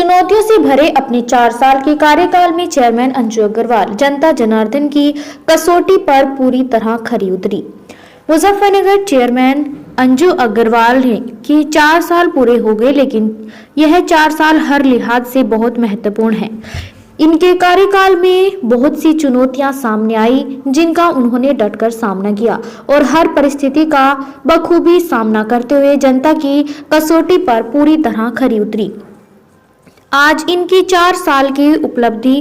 चुनौतियों से भरे अपने 4 साल के कार्यकाल में चेयरमैन अंजू अग्रवाल जनता जनार्दन की कसौटी पर पूरी तरह खरी उतरी। मुजफ्फरनगर चेयरमैन अंजू अग्रवाल की 4 साल पूरे हो गए, लेकिन यह 4 साल हर लिहाज से बहुत महत्वपूर्ण है। इनके कार्यकाल में बहुत सी चुनौतियां सामने आई, जिनका उन्होंने डटकर सामना किया और हर परिस्थिति का बखूबी सामना करते हुए जनता की कसौटी पर पूरी तरह खरी उतरी। आज इनकी 4 साल की उपलब्धि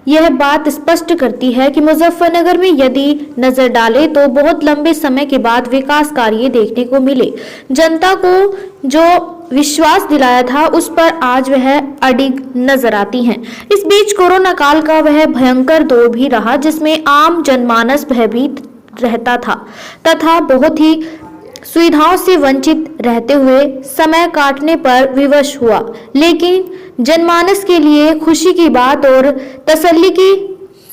यह बात स्पष्ट करती है कि मुजफ्फरनगर में यदि नजर डाले तो बहुत लंबे समय के बाद विकास कार्य देखने को मिले। जनता को जो विश्वास दिलाया था उस पर आज वह अडिग नजर आती हैं। इस बीच कोरोना काल का वह भयंकर दौर भी रहा, जिसमें आम जनमानस भयभीत रहता था तथा बहुत ही सुविधाओं से वंचित रहते हुए समय काटने पर विवश हुआ। लेकिन जनमानस के लिए खुशी की बात और तसल्ली की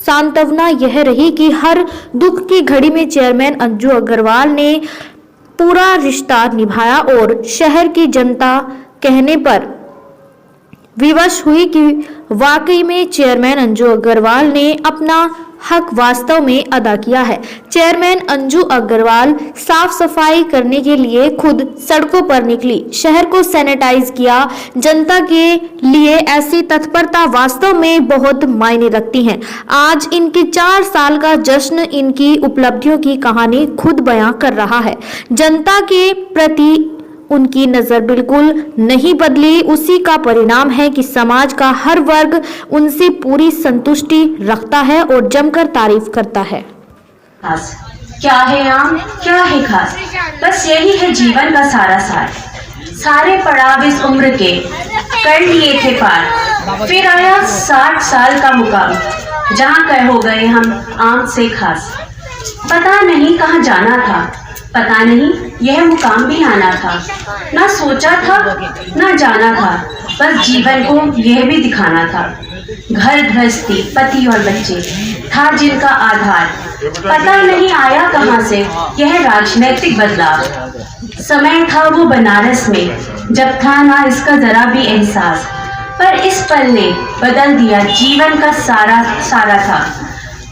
सांत्वना यह रही कि हर दुख की घड़ी में चेयरमैन अंजू अग्रवाल ने पूरा रिश्ता निभाया और शहर की जनता कहने पर विवश हुई कि वाकई में चेयरमैन अंजू अग्रवाल ने अपना हक वास्तव में अदा किया है। चेयरमैन अंजू अग्रवाल साफ सफाई करने के लिए खुद सड़कों पर निकली, शहर को सैनिटाइज किया। जनता के लिए ऐसी तत्परता वास्तव में बहुत मायने रखती है। आज इनके 4 साल का जश्न इनकी उपलब्धियों की कहानी खुद बयां कर रहा है। जनता के प्रति उनकी नजर बिल्कुल नहीं बदली। उसी का परिणाम है कि समाज का हर वर्ग उनसे पूरी संतुष्टि रखता है और जमकर तारीफ करता है। क्या है आम, क्या है खास, बस यही है जीवन का सारा सार। सारे पड़ाव इस उम्र के कर लिए थे पार, फिर आया 60 साल का मुकाम, जहाँ कह हो गए हम आम से खास। पता नहीं कहाँ जाना था, पता नहीं यह मुकाम भी आना था, ना सोचा था ना जाना था, बस जीवन को यह भी दिखाना था। घर गृहस्थी, पति और बच्चे था जिनका आधार, पता नहीं आया कहाँ से यह राजनीतिक बदलाव। समय था वो बनारस में जब था ना इसका जरा भी एहसास, पर इस पल ने बदल दिया जीवन का सारा सारा था।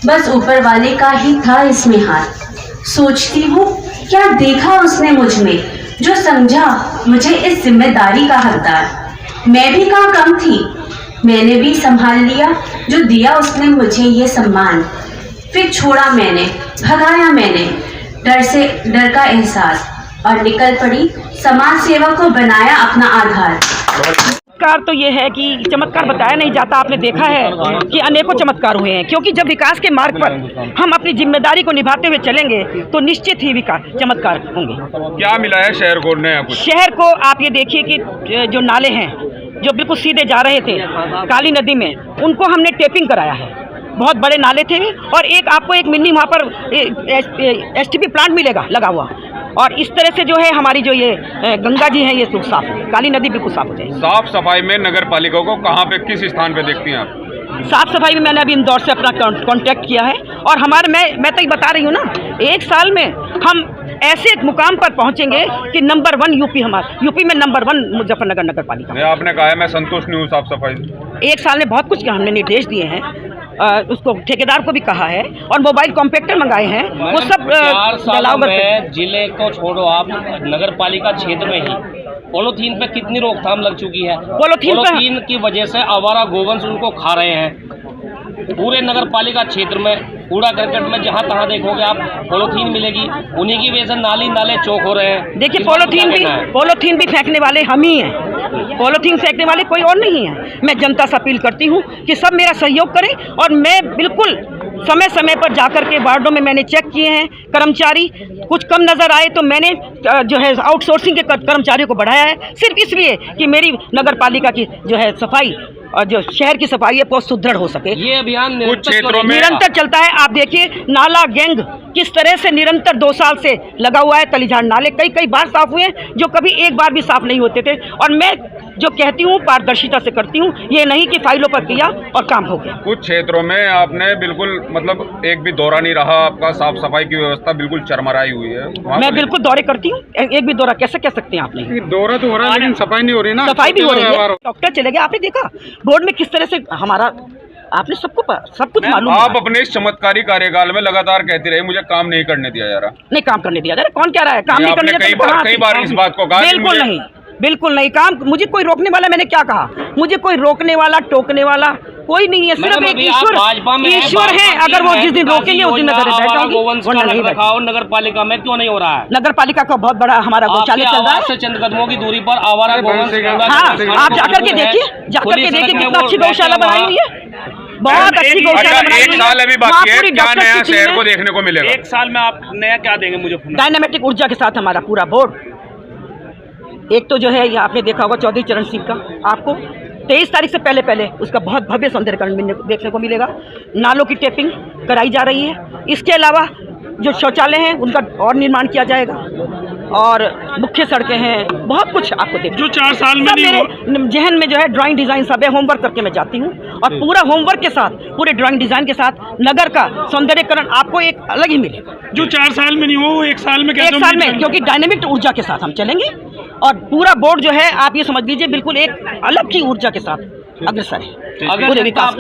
बस ऊपर वाले का ही था इसमें हाथ। सोचती हूँ क्या देखा उसने मुझ में, जो समझा मुझे इस जिम्मेदारी का हकदार। मैं भी कहाँ कम थी, मैंने भी संभाल लिया जो दिया उसने मुझे ये सम्मान। फिर छोड़ा मैंने, भगाया मैंने डर का एहसास, और निकल पड़ी समाज सेवा को बनाया अपना आधार। चमत्कार तो ये है कि चमत्कार बताया नहीं जाता। आपने देखा है कि अनेकों चमत्कार हुए हैं, क्योंकि जब विकास के मार्ग पर हम अपनी जिम्मेदारी को निभाते हुए चलेंगे तो निश्चित ही विकास चमत्कार होंगे। क्या मिला है शहर को नया कुछ? शहर को आप ये देखिए कि जो नाले हैं जो बिल्कुल सीधे जा रहे थे काली नदी में, उनको हमने टेपिंग कराया है। बहुत बड़े नाले थे और एक आपको एक मिनी वहाँ पर STP प्लांट मिलेगा लगा हुआ, और इस तरह से जो है हमारी जो ये गंगा जी है ये साफ है, काली नदी बिल्कुल साफ हो जाएगी। साफ सफाई में नगर पालिका को कहाँ पे किस स्थान पे देखती हैं आप? साफ सफाई में मैंने अभी इंदौर से अपना कांटेक्ट किया है, और हमारे मैं तो ये बता रही हूँ ना, 1 साल में हम ऐसे एक मुकाम पर पहुंचेंगे कि नंबर 1 यूपी में नंबर 1 मुजफ्फरनगर नगर पालिका। आपने कहा है मैं संतुष्ट नहीं हूँ साफ सफाई। 1 साल में बहुत कुछ हमने निर्देश दिए हैं, उसको ठेकेदार को भी कहा है, और मोबाइल कॉम्पैक्टर मंगाए हैं, वो सब 4 सालों में जिले को छोड़ो आप, नगर पालिका क्षेत्र में ही पॉलीथीन पे कितनी रोकथाम लग चुकी है। पॉलीथीन की वजह से आवारा गोवंश उनको खा रहे हैं। पूरे नगर पालिका क्षेत्र में कूड़ा करकट में जहाँ तहाँ देखोगे आप पॉलीथीन मिलेगी, उन्हीं की वजह से नाले चौक हो रहे हैं। देखिए पॉलीथीन भी फेंकने वाले हम ही हैं, पॉलीथीन फेंकने वाले कोई और नहीं है। मैं जनता से अपील करती हूँ कि सब मेरा सहयोग करें, और मैं बिल्कुल समय समय पर जाकर के वार्डों में मैंने चेक किए हैं। कर्मचारी कुछ कम नज़र आए तो मैंने जो है आउटसोर्सिंग के कर्मचारियों को बढ़ाया है, सिर्फ इसलिए कि मेरी नगर पालिका की जो है सफाई और जो शहर की सफाई है बहुत सुदृढ़ हो सके। ये अभियान कुछ क्षेत्रों में निरंतर चलता है। आप देखिए नाला गैंग किस तरह से निरंतर 2 साल से लगा हुआ है। तलीझाड़ नाले कई बार साफ हुए हैं, जो कभी एक बार भी साफ नहीं होते थे। और मैं जो कहती हूँ पारदर्शिता से करती हूँ, ये नहीं कि फाइलों पर किया और काम हो गया। कुछ क्षेत्रों में आपने बिल्कुल मतलब एक भी दौरा नहीं रहा आपका, साफ सफाई की व्यवस्था बिल्कुल चरमराई हुई है। मैं बिल्कुल दौरे करती हूँ, एक भी दौरा कैसे कह सकते हैं आप? नहीं, दौरा तो हो रहा है लेकिन सफाई नहीं हो रही ना। सफाई भी हो रही है। डॉक्टर चले गए, आपने देखा बोर्ड में किस तरह से हमारा, आपने सब कुछ मालूम आप अपने इस चमत्कारी कार्यकाल में लगातार कहती रही मुझे काम नहीं करने दिया जा रहा। नहीं, काम करने दिया जा रहा है। कौन कह रहा है काम नहीं करने दिया? कई बार इस बात को कहा। बिल्कुल नहीं, बिल्कुल नहीं। काम मुझे कोई रोकने वाला, मैंने क्या कहा? मुझे कोई रोकने वाला, टोकने वाला कोई नहीं है। सिर्फ एक ईश्वर है। अगर वो जिस दिन रोकेंगे उस दिन मैं घर बैठ जाऊंगी, वरना नहीं बैठूंगी। और नगर पालिका में क्यों नहीं हो रहा है? नगर पालिका का बहुत बड़ा हमारा गौशाला चल रहा है। चंद कदमों की दूरी पर आवारा गोवंश, हाँ, आप जाकर के देखिए, कितना अच्छी गौशाला बनाई हुई है, बहुत अच्छी गौशाला बनाई हुई है। एक साल अभी बाकी है, क्या नया शहर को देखने को मिलेगा? एक साल में आप नया क्या देंगे मुझे? डायनामेटिक ऊर्जा के साथ हमारा पूरा बोर्ड। एक तो जो है ये आपने देखा होगा चौधरी चरण सिंह का, आपको 23 तारीख से पहले उसका बहुत भव्य सौंदर्यकरण देखने को मिलेगा। नालों की टेपिंग कराई जा रही है। इसके अलावा जो शौचालय हैं उनका और निर्माण किया जाएगा, और मुख्य सड़कें हैं, बहुत कुछ आपको देखिए। जो 4 साल में मेरे जहन में जो है ड्राइंग डिजाइन सब है, होमवर्क करके मैं जाती हूँ, और पूरा होमवर्क के साथ, पूरे ड्राइंग डिजाइन के साथ नगर का सौंदर्यकरण आपको एक अलग ही मिलेगा। जो 4 साल में नहीं हो, 1 साल में एक साल में, क्योंकि डायनेमिक ऊर्जा के साथ हम चलेंगे, और पूरा बोर्ड जो है आप ये समझ लीजिए बिल्कुल एक अलग ही ऊर्जा के साथ अग्रसर है पूरे विकास में।